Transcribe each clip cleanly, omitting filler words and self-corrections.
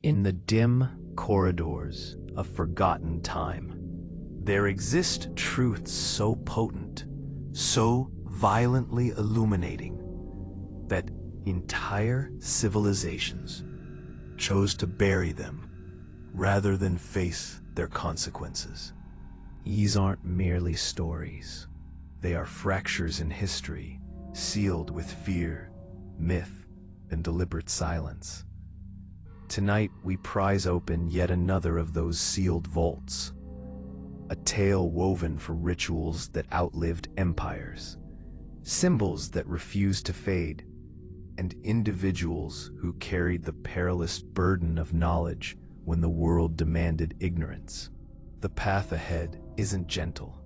In the dim corridors of forgotten time, there exist truths so potent, so violently illuminating, that entire civilizations chose to bury them rather than face their consequences. These aren't merely stories. They are fractures in history, sealed with fear, myth, and deliberate silence. Tonight, we prise open yet another of those sealed vaults, a tale woven for rituals that outlived empires, symbols that refused to fade, and individuals who carried the perilous burden of knowledge when the world demanded ignorance. The path ahead isn't gentle.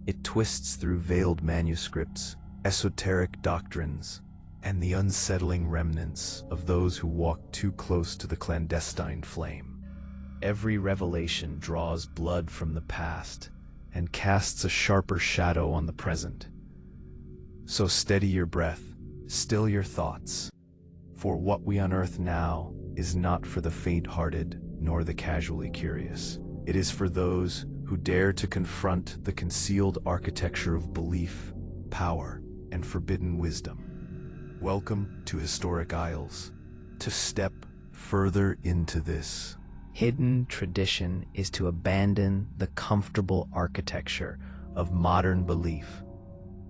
It twists through veiled manuscripts, esoteric doctrines, and the unsettling remnants of those who walk too close to the clandestine flame. Every revelation draws blood from the past and casts a sharper shadow on the present. So steady your breath, still your thoughts, for what we unearth now is not for the faint-hearted nor the casually curious. It is for those who dare to confront the concealed architecture of belief, power, and forbidden wisdom. Welcome to Historic Isles. To step further into this hidden tradition is to abandon the comfortable architecture of modern belief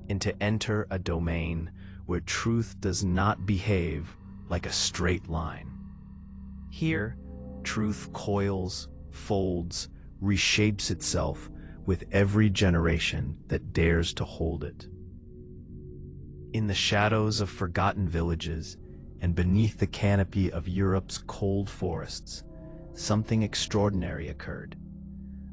and to enter a domain where truth does not behave like a straight line. Here, truth coils, folds, reshapes itself with every generation that dares to hold it. In the shadows of forgotten villages and beneath the canopy of Europe's cold forests, something extraordinary occurred.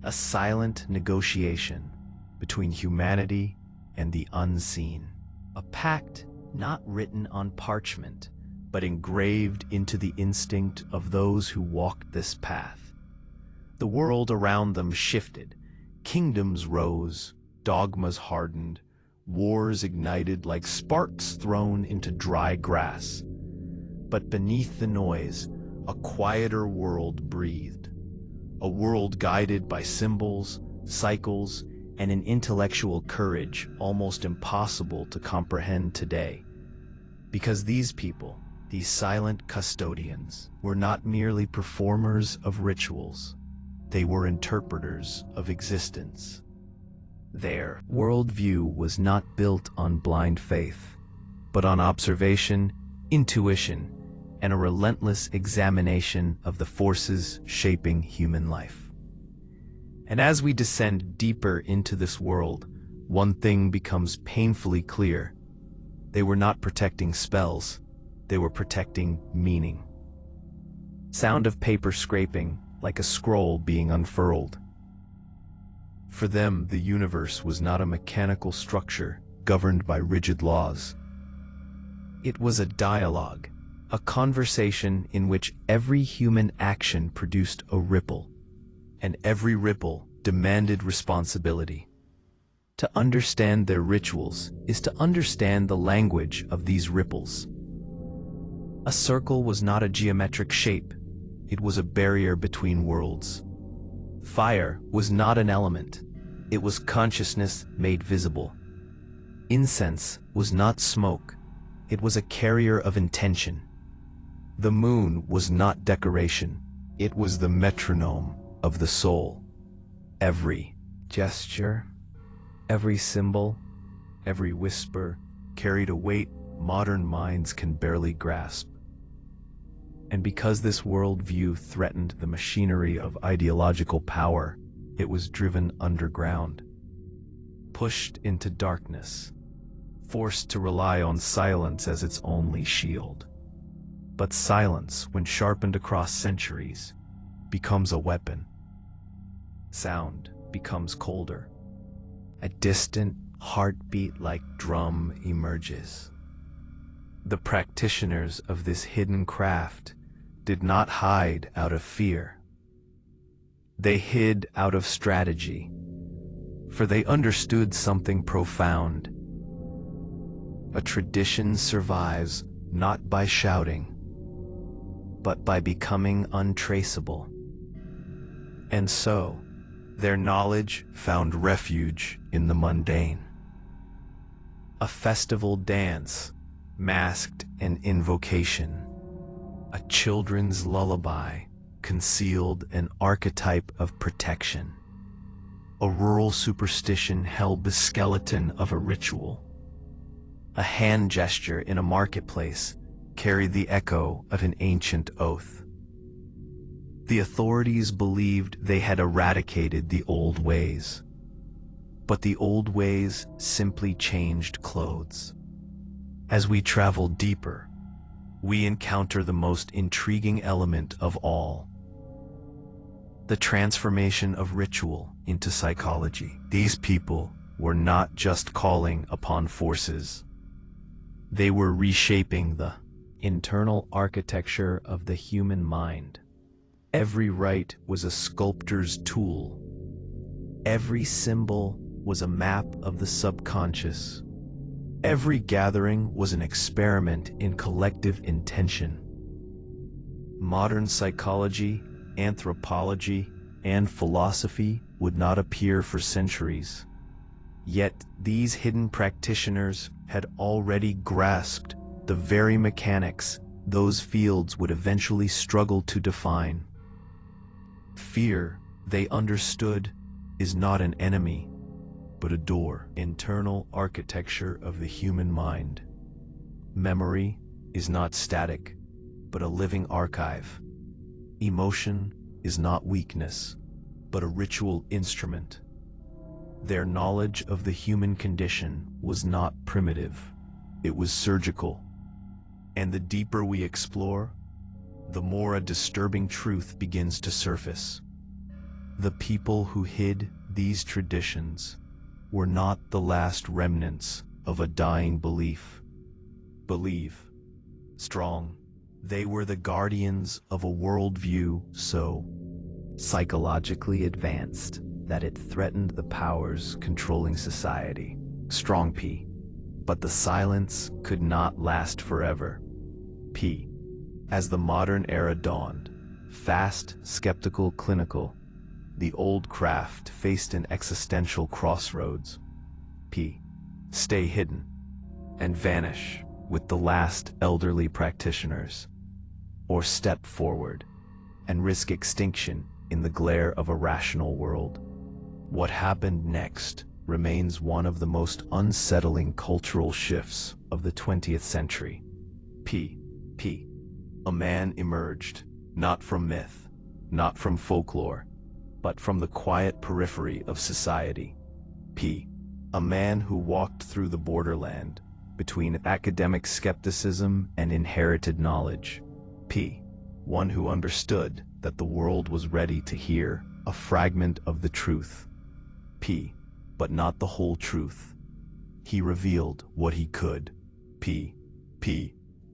A silent negotiation between humanity and the unseen. A pact not written on parchment, but engraved into the instinct of those who walked this path. The world around them shifted. Kingdoms rose, dogmas hardened, wars ignited like sparks thrown into dry grass. But beneath the noise, a quieter world breathed. A world guided by symbols, cycles, and an intellectual courage almost impossible to comprehend today. Because these people, these silent custodians, were not merely performers of rituals. They were interpreters of existence. Their worldview was not built on blind faith, but on observation, intuition, and a relentless examination of the forces shaping human life. And as we descend deeper into this world, one thing becomes painfully clear. They were not protecting spells, they were protecting meaning. Sound of paper scraping, like a scroll being unfurled. For them, the universe was not a mechanical structure governed by rigid laws. It was a dialogue, a conversation in which every human action produced a ripple, and every ripple demanded responsibility. To understand their rituals is to understand the language of these ripples. A circle was not a geometric shape, it was a barrier between worlds. Fire was not an element, it was consciousness made visible. Incense was not smoke, it was a carrier of intention. The moon was not decoration, it was the metronome of the soul. Every gesture, every symbol, every whisper carried a weight modern minds can barely grasp. And because this worldview threatened the machinery of ideological power, it was driven underground, pushed into darkness, forced to rely on silence as its only shield. But silence, when sharpened across centuries, becomes a weapon. Sound becomes colder. A distant heartbeat-like drum emerges. The practitioners of this hidden craft did not hide out of fear. They hid out of strategy, for they understood something profound. A tradition survives not by shouting, but by becoming untraceable. And so, their knowledge found refuge in the mundane. A festival dance, masked an invocation. A children's lullaby concealed an archetype of protection. A rural superstition held the skeleton of a ritual. A hand gesture in a marketplace carried the echo of an ancient oath. The authorities believed they had eradicated the old ways, but the old ways simply changed clothes. As we travel deeper, we encounter the most intriguing element of all: the transformation of ritual into psychology. These people were not just calling upon forces. They were reshaping the internal architecture of the human mind. Every rite was a sculptor's tool. Every symbol was a map of the subconscious. Every gathering was an experiment in collective intention. Modern psychology, anthropology, and philosophy would not appear for centuries. Yet these hidden practitioners had already grasped the very mechanics those fields would eventually struggle to define. Fear, they understood, is not an enemy, but a door. Internal architecture of the human mind. Memory is not static, but a living archive. Emotion is not weakness, but a ritual instrument. Their knowledge of the human condition was not primitive, it was surgical. And the deeper we explore, the more a disturbing truth begins to surface. The people who hid these traditions were not the last remnants of a dying belief. Believe, strong, they were the guardians of a worldview so psychologically advanced that it threatened the powers controlling society. Strong P. But the silence could not last forever. P. As the modern era dawned, fast, skeptical, clinical, the old craft faced an existential crossroads. P. Stay hidden and vanish with the last elderly practitioners, or step forward and risk extinction in the glare of a rational world. What happened next remains one of the most unsettling cultural shifts of the 20th century. P. A man emerged, not from myth, not from folklore, but from the quiet periphery of society. P. A man who walked through the borderland between academic skepticism and inherited knowledge. P. One who understood that the world was ready to hear a fragment of the truth. P. But not the whole truth. He revealed what he could. P.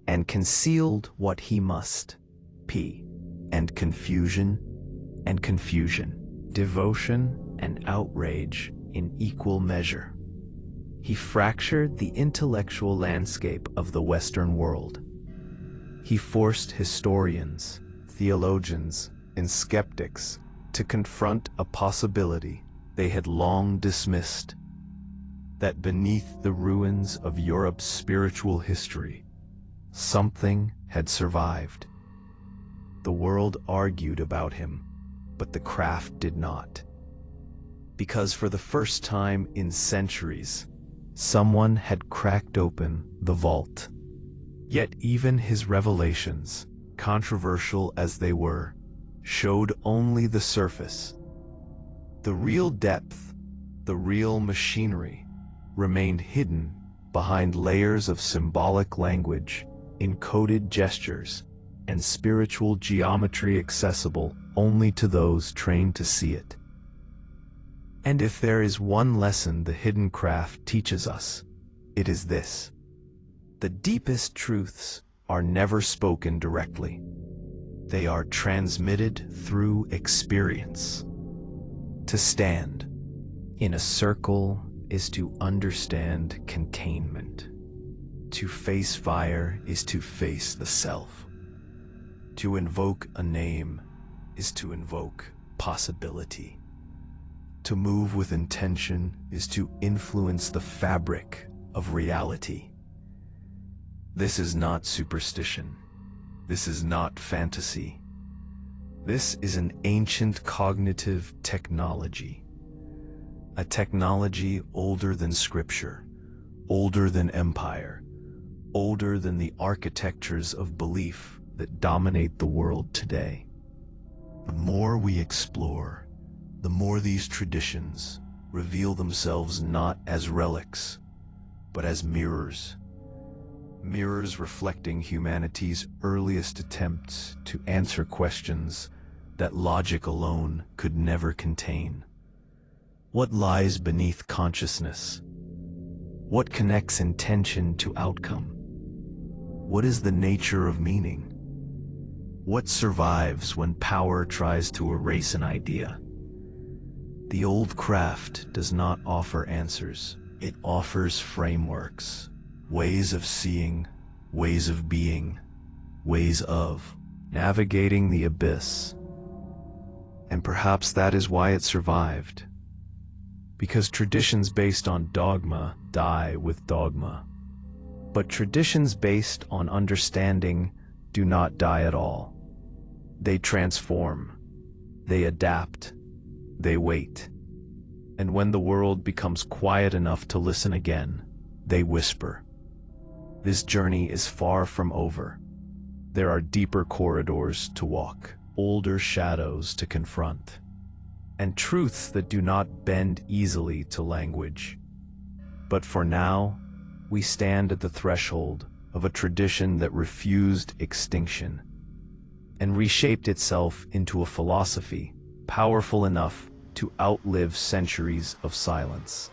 And concealed what he must. P. And confusion. Devotion and outrage in equal measure. He fractured the intellectual landscape of the Western world. He forced historians, theologians, and skeptics to confront a possibility they had long dismissed: that beneath the ruins of Europe's spiritual history, something had survived. The world argued about him, but the craft did not. Because for the first time in centuries, someone had cracked open the vault. Yet even his revelations, controversial as they were, showed only the surface. The real depth, the real machinery, remained hidden behind layers of symbolic language, encoded gestures, and spiritual geometry accessible only to those trained to see it. And if there is one lesson the hidden craft teaches us, it is this: the deepest truths are never spoken directly. They are transmitted through experience. To stand in a circle is to understand containment. To face fire is to face the self. To invoke a name is to invoke possibility. To move with intention is to influence the fabric of reality. This is not superstition. This is not fantasy. This is an ancient cognitive technology. A technology older than scripture, older than empire, older than the architectures of belief that dominate the world today. The more we explore, the more these traditions reveal themselves not as relics, but as mirrors. Mirrors reflecting humanity's earliest attempts to answer questions that logic alone could never contain. What lies beneath consciousness? What connects intention to outcome? What is the nature of meaning? What survives when power tries to erase an idea? The old craft does not offer answers. It offers frameworks, ways of seeing, ways of being, ways of navigating the abyss. And perhaps that is why it survived. Because traditions based on dogma die with dogma. But traditions based on understanding do not die at all. They transform, they adapt, they wait. And when the world becomes quiet enough to listen again, they whisper. This journey is far from over. There are deeper corridors to walk, older shadows to confront, and truths that do not bend easily to language. But for now, we stand at the threshold of a tradition that refused extinction and reshaped itself into a philosophy powerful enough to outlive centuries of silence.